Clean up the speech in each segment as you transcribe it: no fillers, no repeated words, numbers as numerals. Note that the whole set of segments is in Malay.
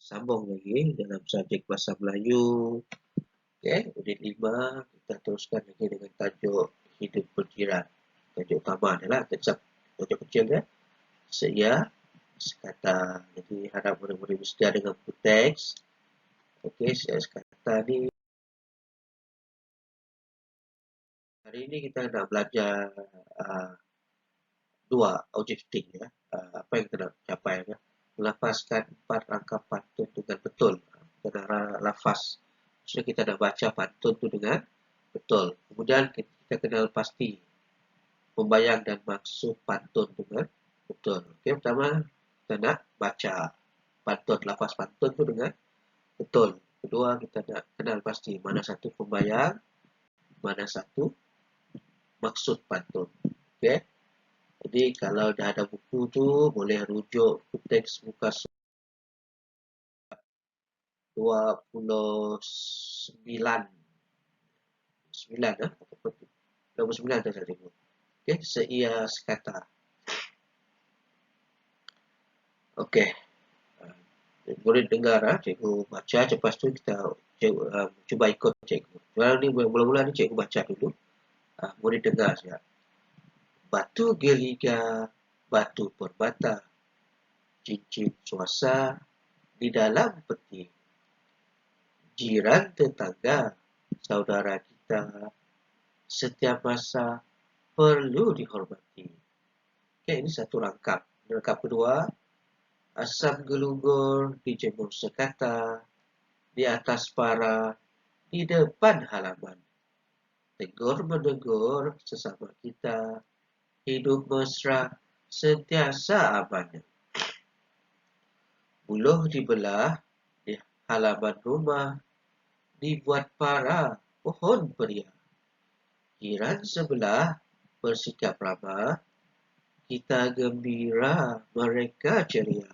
sambung lagi dalam subjek bahasa Melayu. Okey, unit 5 kita teruskan lagi dengan tajuk hidup berjiran. Tajuk utama adalah tajuk kecil ya. Seia, sekata. Jadi harap murid-murid bersedia dengan buku teks. Okey, seia sekata ni hari ini kita nak belajar dua objektif ya. Apa yang kita nak capai ya. Melafazkan 4 rangka pantun dengan betul. Kita nak lafaz. So kita nak baca pantun tu dengan betul. Kemudian kita kenal pasti pembayang dan maksud pantun dengan betul. Okey, pertama kita nak baca pantun, lafaz pantun tu dengan betul. Kedua kita nak kenal pasti mana satu pembayang, mana satu maksud pantun. Okey. Jadi kalau dah ada buku tu boleh rujuk ke teks muka 29 29 dah saya tengok. Okey, seia sekata. Okey. Boleh dengar cikgu baca, lepas tu kita cuba ikut cikgu. Ni mula-mula ni cikgu baca dulu. Boleh dengar saja. Batu geliga, batu permata, cincin suasa di dalam peti. Jiran tetangga, saudara kita, setiap masa perlu dihormati. Okey, ini satu rangkap. Rangkap kedua, asam gelunggur dijemur sekata, di atas para, di depan halaman. Tegur menegur sesama kita, hidup mesra, sentiasa aman. Buluh dibelah di halaman rumah, dibuat para pohon peria. Jiran sebelah bersikap ramah, kita gembira, mereka ceria.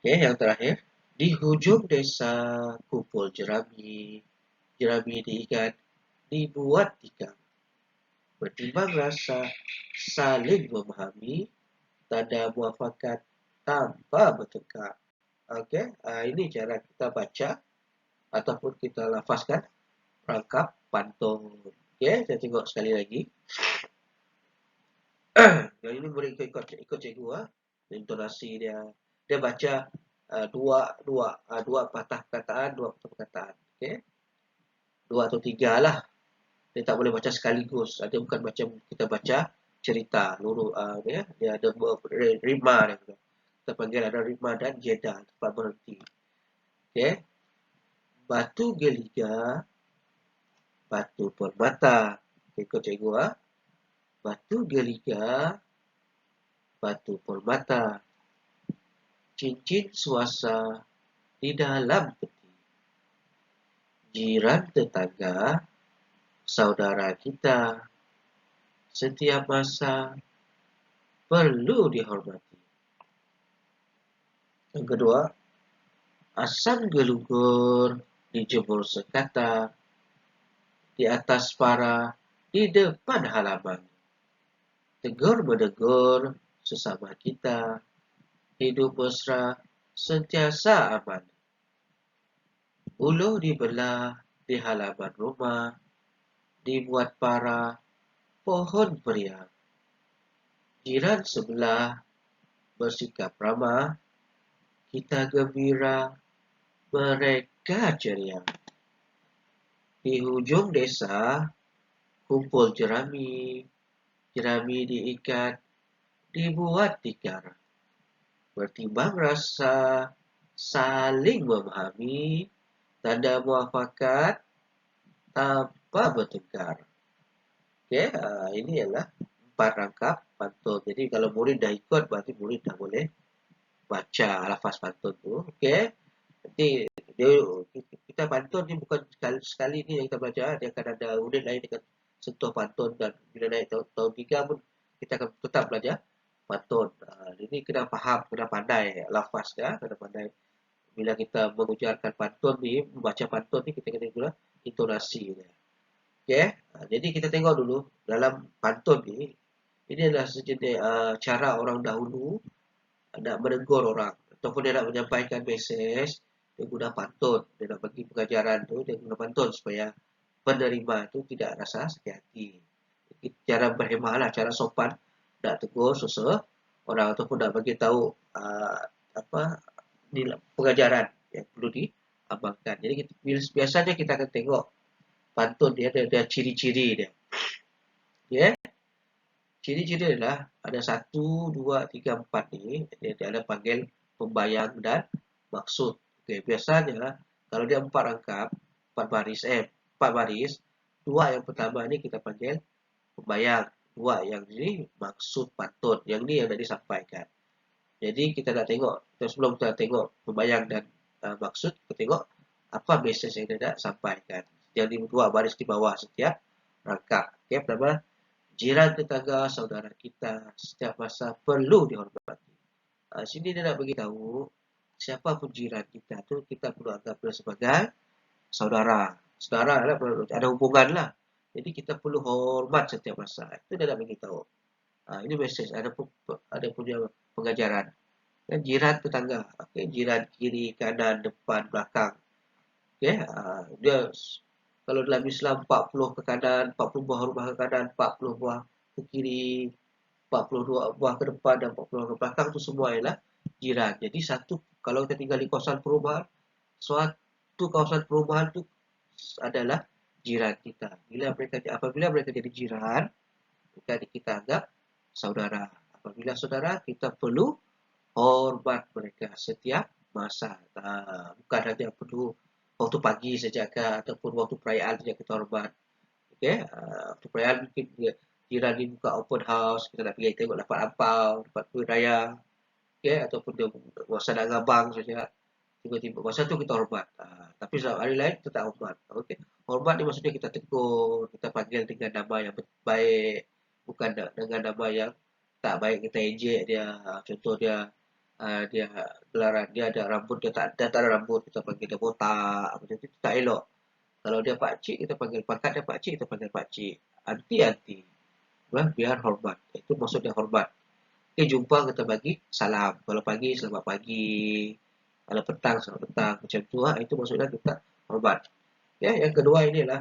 Okey, yang terakhir. Di hujung desa kumpul jerami, jerami diikat, dibuat tikar. Bertimbang rasa, saling memahami, tanda muafakat tanpa bertengkar. Okey, ini cara kita baca ataupun kita lafazkan rangkap pantun. Okey, saya tengok sekali lagi. Yang ini boleh ikut cikgu intonasi dia. Dia baca dua patah perkataan, dua patah perkataan. Okey. Dua atau tiga lah. Dia tak boleh baca sekaligus. Dia bukan macam kita baca cerita lurus dia ada rima dia. Kita panggil ada rima dan jeda, tempat berhenti. Okey. Batu geliga, batu permata. Ikut cikgu Batu geliga, batu permata. Cincin suasa di dalam peti. Jiran tetangga, saudara kita, setiap masa perlu dihormati. Yang kedua, asam gelunggur dijemur sekata, di atas para, di depan halaman. Tegur menegur sesama kita, hidup mesra, sentiasa aman. Buluh dibelah di halaman rumah, dibuat para pohon peria. Jiran sebelah bersikap ramah, kita gembira, mereka ceria. Di hujung desa kumpul jerami, jerami diikat, dibuat tikar. Bertimbang rasa, saling memahami, tanda muafakat tanpa bertengkar. Okey, ini adalah 4 rangkap pantun. Jadi kalau murid dah ikut, berarti murid dah boleh baca lafaz pantun tu. Okey. Nanti kita pantun ni bukan sekali ni yang kita belajar, dia akan ada unit lain dengan sentuh pantun, dan bila naik tahun 3 pun kita akan tetap belajar pantun. Ini kena faham, kena pandai lafaz ya, kena pandai. Bila kita mengujarkan pantun ni, membaca pantun ni, kita kena guna intonasi dia. Okey, jadi kita tengok dulu dalam pantun ni, ini adalah sejenis cara orang dahulu nak menegur orang. ataupun dia nak menyampaikan mesej, dia guna pantun, dia nak bagi pengajaran tu, dia guna pantun supaya penerima itu tidak rasa sakit hati. Cara berhemah lah, cara sopan, nak tegur seseorang ataupun nak bagi tahu apa pengajaran yang perlu diamalkan. Jadi biasanya kita akan tengok pantun dia ada ciri-ciri dia. Ya, ciri-ciri adalah ada 1, 2, 3, 4 ni. Dia ada panggil pembayang dan maksud. Okey, biasanya kalau dia 4 rangkap, 4 baris, 2 yang pertama ni kita panggil pembayang, 2 yang ni maksud pantun. Yang ni yang dah disampaikan. Jadi kita nak tengok, sebelum kita tengok pembayang dan maksud, kita tengok apa mesej yang dia nak sampaikan. Yang di 2 baris di bawah setiap rangkap. Okey, pertama, jiran tetangga saudara kita setiap masa perlu dihormati. Sini dia nak bagi tahu siapa pun jiran kita tu kita perlu anggap dia sebagai saudara. Saudara lah, ada hubungan lah. Jadi kita perlu hormat setiap masa. Itu dia nak bagi tahu. Ini mesej, ada punya pengajaran. Dan jiran tetangga, okay? Jiran kiri, kanan, depan, belakang. Okay? Dia kalau dalam Islam 40 ke kanan, 40 buah rumah ke kanan, 40 buah ke kiri, 42 buah ke depan dan 40 ke belakang itu semua ialah jiran. Jadi kalau kita tinggal di kawasan perumahan, suatu kawasan perumahan itu adalah jiran kita. Apabila mereka jadi jiran, maka kita anggap saudara. Apabila saudara, kita perlu hormat mereka setiap masa. Bukan hanya perlu waktu pagi saja ataupun waktu perayaan saja kita hormat. Okey, waktu perayaan mungkin jiran ni buka open house, kita nak pergi tengok dapat ampau, dapat kuih raya. Okey, ataupun dia masa nak ngabang saja. Tiba-tiba masa tu kita hormat. Tapi hari lain kita tak hormat. Okey. Hormat ni maksudnya kita tegur, kita panggil dengan nama yang baik, bukan dengan nama yang tak baik, kita ejek dia. Contoh dia gelaran dia ada rambut, dia tak ada rambut, kita panggil dia botak, macam tu tak elok. Kalau dia pak cik, kita panggil pangkat dia pak cik, kita panggil pak cik. Anti biar hormat. Itu maksud dia hormat. Okay, jumpa kita bagi salam. Kalau pagi, selamat pagi. Kalau petang, selamat petang. Macam tu itu maksudnya kita hormat. Ya, yang kedua inilah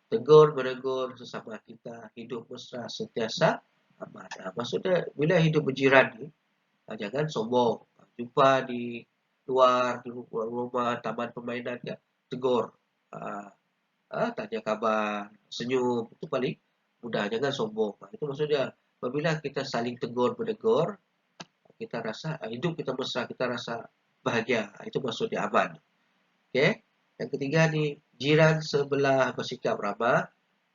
tegur menegur sesama kita, hidup mesra sentiasa aman. Maksudnya bila hidup berjiran ni, jangan sombong. Jumpa di luar, di rumah, taman permainan, ya, tegur. Tanya kabar, senyum, itu paling mudah. Jangan sombong. Itu maksudnya apabila kita saling tegur menegur, kita rasa hidup kita mesra, kita rasa bahagia. Itu maksudnya aman. Okey. Yang ketiga ni, jiran sebelah bersikap ramah,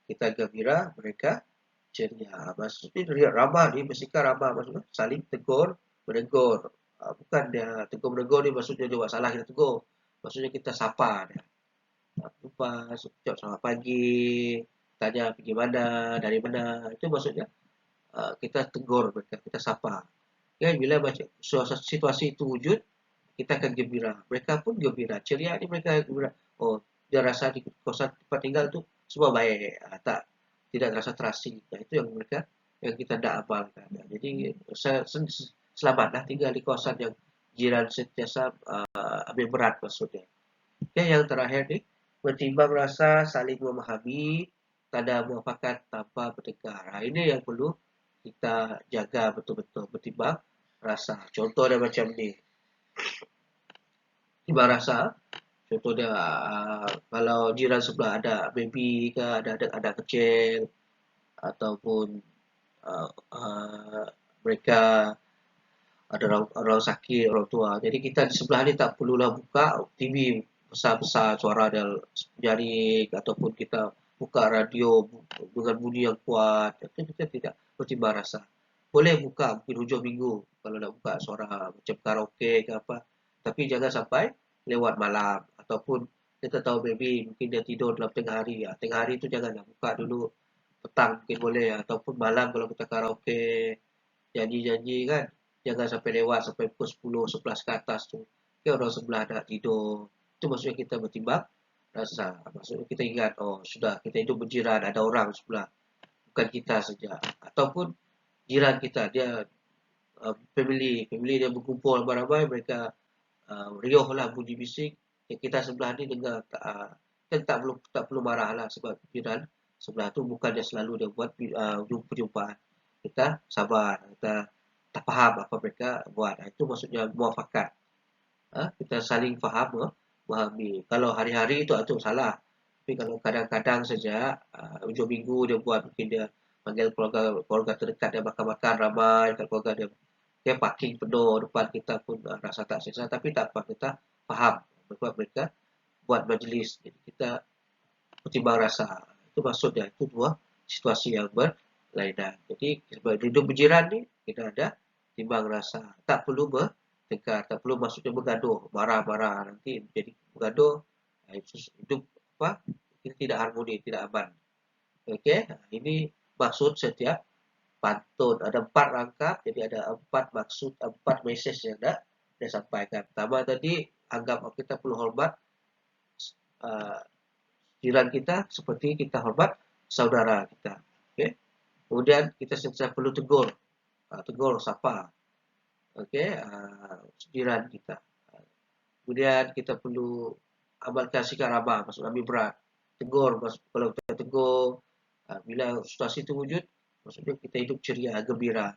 kita gembira, mereka ceria. Maksudnya ramah ni, bersikap ramah maksudnya saling tegur menegur. Bukan dia tegur menegur ni maksudnya dia buat salah kita tegur. Maksudnya kita sapa dia. Jumpa, selamat pagi, tanya pergi mana, dari mana. Itu maksudnya kita tegur mereka, kita sapa. Okay, bila situasi itu wujud, kita akan gembira. Mereka pun gembira. Ceria ni mereka gembira. Oh, dia rasa di kawasan tempat tinggal tu semua baik. Tidak rasa terasing. Itu yang kita nak amalkan. Jadi selamatlah tinggal di kawasan yang jiran sentiasa ambil berat maksudnya. Okay, yang terakhir ni, bertimbang rasa, saling memahami, tanda muafakat tanpa bertengkar. Ini yang perlu kita jaga betul-betul, bertimbang rasa. Contoh dia macam ni. Timbang rasa, contoh dia kalau jiran sebelah ada baby ke, ada kecil, ataupun mereka ada orang sakit, orang tua. Jadi kita di sebelah ni tak perlulah buka TV besar-besar suara dia jaring, ataupun kita buka radio dengan bunyi yang kuat. Itu kita tidak bertimbang rasa. Boleh buka mungkin hujung minggu kalau nak buka suara macam karaoke ke apa. Tapi jangan sampai lewat malam. Ataupun kita tahu baby mungkin dia tidur dalam tengah hari. Tengah hari tu janganlah buka dulu. Petang mungkin boleh. Ataupun malam kalau kita karaoke, janji-janji kan. Jangan sampai lewat sampai pukul 10, 11 ke atas tu. Orang sebelah nak tidur. Itu maksudnya kita bertimbang rasa. Maksudnya kita ingat, oh sudah kita hidup berjiran, ada orang sebelah. Bukan kita saja. Ataupun jiran kita, dia family dia berkumpul ramai-ramai, mereka riuh lah bunyi bising. Kita sebelah ni dengar, kan tak perlu marah lah, sebab jiran sebelah tu bukan dia selalu dia buat perjumpaan. Kita sabar, kita tak faham apa mereka buat. Itu maksudnya muafakat. Kita saling faham, memahami. Kalau hari-hari itu salah. Tapi kalau kadang-kadang saja, hujung minggu dia buat, mungkin dia panggil keluarga terdekat dia makan-makan ramai, kalau keluarga dia parking penuh depan, kita pun rasa tak selesa, tapi tak apa, kita faham sebab mereka buat majlis. Jadi kita pertimbang rasa. Itu maksudnya, itu dua situasi yang berlainan. Jadi sebab hidup berjiran ni, kita ada timbang rasa. Tak perlu bertengkar, tak perlu maksudnya bergaduh, marah-marah, nanti jadi bergaduh, hidup kita tidak harmoni, tidak aman. Okey, ini maksud setiap pantun. Ada 4 rangkap, jadi ada 4 maksud, 4 mesej yang dah sampaikan. Pertama tadi, anggap kita perlu hormat jiran kita seperti kita hormat saudara kita. Okey. Kemudian kita sentiasa perlu tegur, sapa. Okey, jiran kita. Kemudian kita perlu amalkan sikap ramah, maksud kami berat. Tegur, kalau kita tegur, bila situasi itu wujud, maksudnya kita hidup ceria, gembira.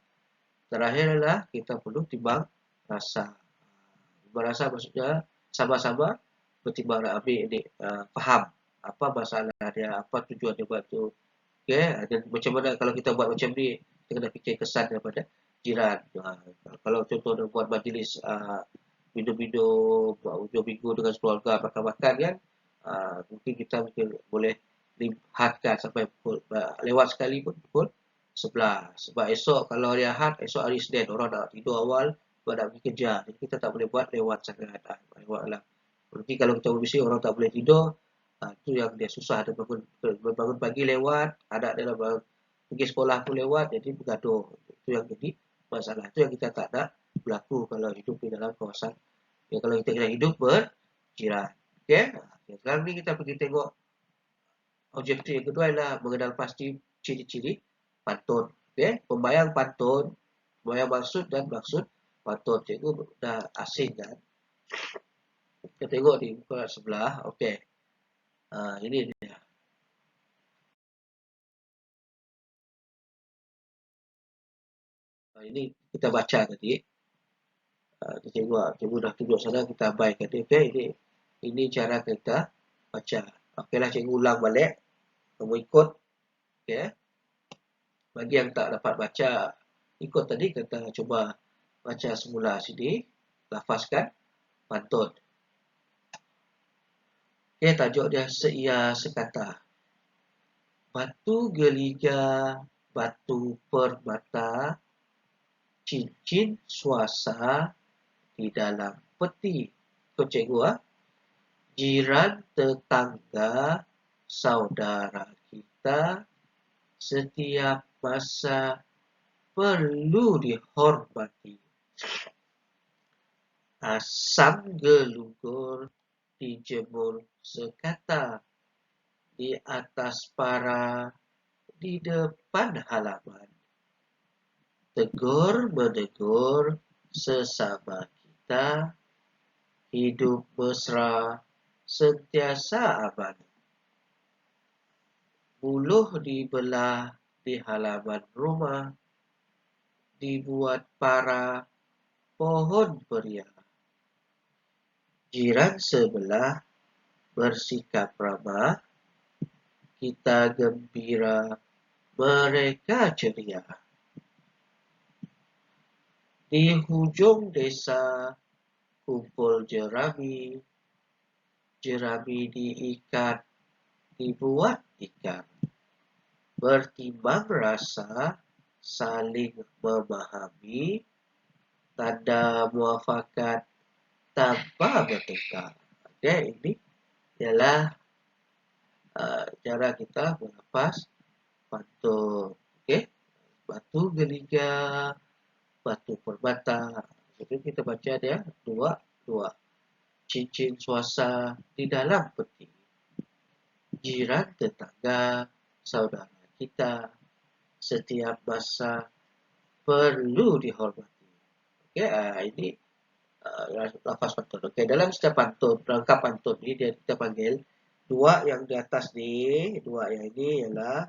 Terakhir adalah kita perlu timbang rasa. Timbang rasa maksudnya sama-sama bertimbang ambil ini, faham apa masalah dia, apa tujuan dia buat tu. Okey, dan macam mana kalau kita buat macam ni, kita kena fikir kesan daripada jiran. Kalau contoh dia buat majlis minum-minum hujung minggu dengan keluarga makan-makan kan, mungkin kita boleh lihatkan sampai lewat sekali pun pukul 11. Sebab esok kalau hari Ahad, esok hari Isnin, orang nak tidur awal, sebab nak pergi kerja. Jadi kita tak boleh buat lewat sangat. Lewat lah. Nanti kalau kita berbising, orang tak boleh tidur, itu yang dia susah. Dia bangun pagi lewat, anak dia pergi sekolah pun lewat, jadi bergaduh. Itu yang jadi masalah. Itu yang kita tak nak berlaku kalau hidup di dalam kawasan. Ya, kalau kita kena hidup berjiran. Okay? Sekarang ni kita pergi tengok objektif yang kedua adalah mengenal pasti ciri-ciri pantun. Okay? Pembayang pantun, pembayang maksud dan maksud pantun. Cikgu dah asing kan? Kita tengok di muka sebelah. Okey. Ini dia. Ini kita baca tadi. Cikgu dah tunjuk sana, kita abaikan dia. Okey, ini cara kita baca. Okeylah, cikgu ulang balik. Kamu ikut. Okey. Bagi yang tak dapat baca, ikut tadi, kita cuba baca semula sini. Lafazkan pantun. Okey, tajuk dia seia sekata. Batu geliga, batu permata, cincin suasa di dalam peti. Ikut cikgu, jiran tetangga, saudara kita, setiap masa perlu dihormati. Asam gelugur dijemur sekata di atas para, di depan halaman. Tegur menegur sesama kita, hidup mesra sentiasa aman. Buluh dibelah di halaman rumah, dibuat para pohon periah. Jiran sebelah bersikap ramah, kita gembira, mereka ceria. Di hujung desa kumpul jerami, jerami diikat, dibuat ikan. Bertimbang rasa, saling memahami, tanda muafakat tanpa bertengkar. Okey, ini ialah cara kita melafaz pantun. Okey, batu geliga, batu permata. Jadi kita baca dia dua. Cincin suasa di dalam peti. Jiran tetangga, saudara kita, setiap masa perlu dihormati. Oke, ini lafaz pantun. Oke, dalam setiap pantun, rangkap pantun ini kita panggil dua yang di atas nih, dua yang ini ialah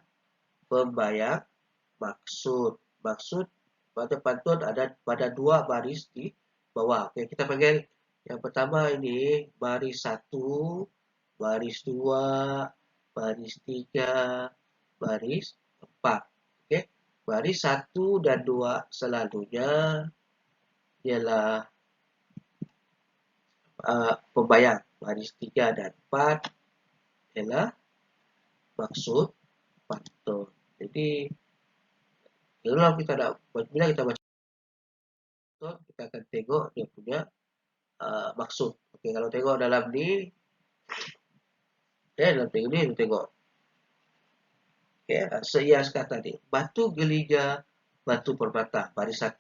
pembayang maksud. Maksud pada pantun ada pada dua baris di bawah. Oke, kita panggil yang pertama ini baris satu, baris dua, baris tiga, baris empat. Oke, baris satu dan dua selalunya ialah pembayang. Baris 3 dan 4 ialah maksud pantun. Jadi, kalau kita nak, bila kita baca pantun, kita akan tengok dia punya maksud. Okey, kalau tengok dalam ni, dalam tengok ni, kita tengok. Okay, seias kata ni, batu geliga, batu permata, baris 1.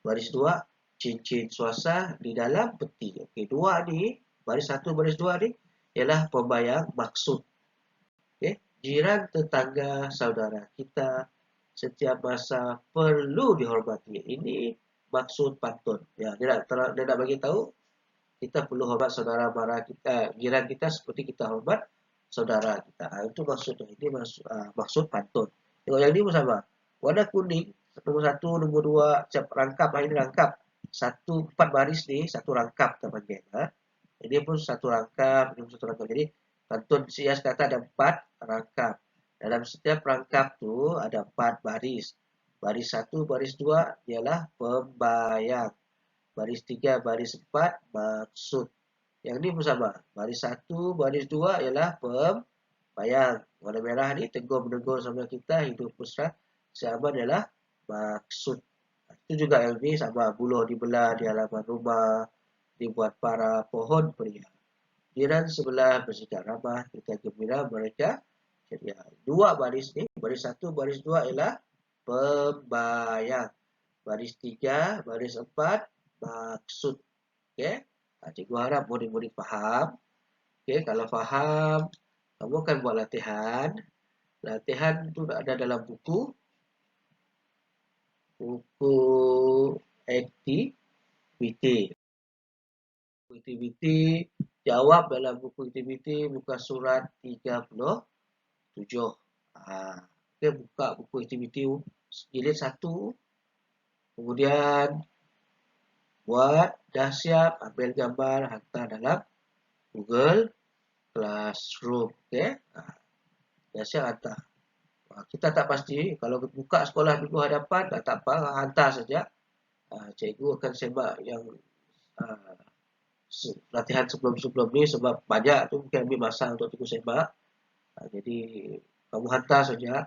Baris 2, cincin suasa di dalam peti. Okey, dua ni, baris 1, baris 2 ni, ialah pembayang maksud. Okay. Jiran, tetangga, saudara kita setiap masa perlu dihormati. Ini maksud pantun. Ya, dia nak bagi tahu kita perlu hormat saudara mara kita, jiran kita seperti kita hormat saudara kita. Itu maksudnya. Ini maksud pantun. Tengok yang ini pun sama. Warna kuning, nombor 1, nombor 2, rangkap. Ini rangkap. 4 baris ni, satu rangkap kita panggil. Ini pun satu rangkap, ini pun satu rangkap. Jadi, pantun sias kata ada 4 rangkap. Dalam setiap rangkap tu ada 4 baris. Baris 1, baris 2 ialah pembayang. Baris 3, baris 4 maksud. Yang ni pun sama. Baris 1, baris 2 ialah pembayang. Warna merah ni tegur menegur sama kita, hidup mesra seaman ialah maksud. Itu juga yang ni sama. Buluh dibelah di halaman rumah, dibuat para pohon pria. Jiran sebelah bersikap ramah, kita gembira, mereka ceria. Dua baris ni, baris 1, baris 2 ialah pembayang. Baris 3, baris 4 maksud. Okey. Cikgu harap murid-murid faham. Okey, kalau faham, kamu akan buat latihan. Latihan tu ada dalam buku aktiviti. Aktiviti jawab dalam buku aktiviti buka surat 37. Okey, buka buku aktiviti jilid 1. Kemudian buat, dah siap, ambil gambar, hantar dalam Google Classroom. Okey. Dah siap hantar. Kita tak pasti, kalau buka sekolah minggu hadapan, tak apa, hantar saja. Cikgu akan semak yang latihan sebelum-sebelum ni sebab banyak tu mungkin ambil masa untuk cikgu semak. Jadi, kamu hantar saja.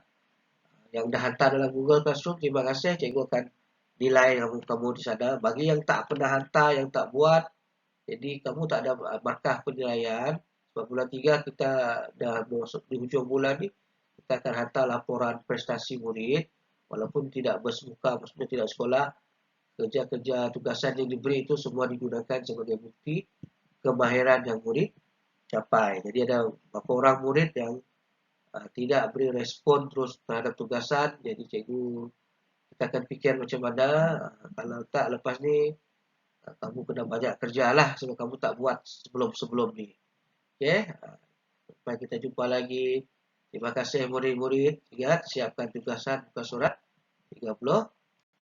Yang dah hantar dalam Google Classroom, terima kasih. Cikgu akan nilai kamu di sana. Bagi yang tak pernah hantar, yang tak buat, jadi kamu tak ada markah penilaian. Sebab bulan 3 kita dah masuk di hujung bulan ni, kita akan hantar laporan prestasi murid. Walaupun tidak bersemuka, maksudnya tidak sekolah, kerja-kerja tugasan yang diberi itu semua digunakan sebagai bukti kemahiran yang murid capai. Jadi ada beberapa orang murid yang tidak beri respon terus terhadap tugasan. Jadi cikgu, kita akan fikir macam mana. Kalau tak lepas ni, kamu kena banyak kerjalah sebab kamu tak buat sebelum-sebelum ni. Okey. Sampai kita jumpa lagi. Terima kasih murid-murid. Ingat, siapkan tugasan buka surat 30.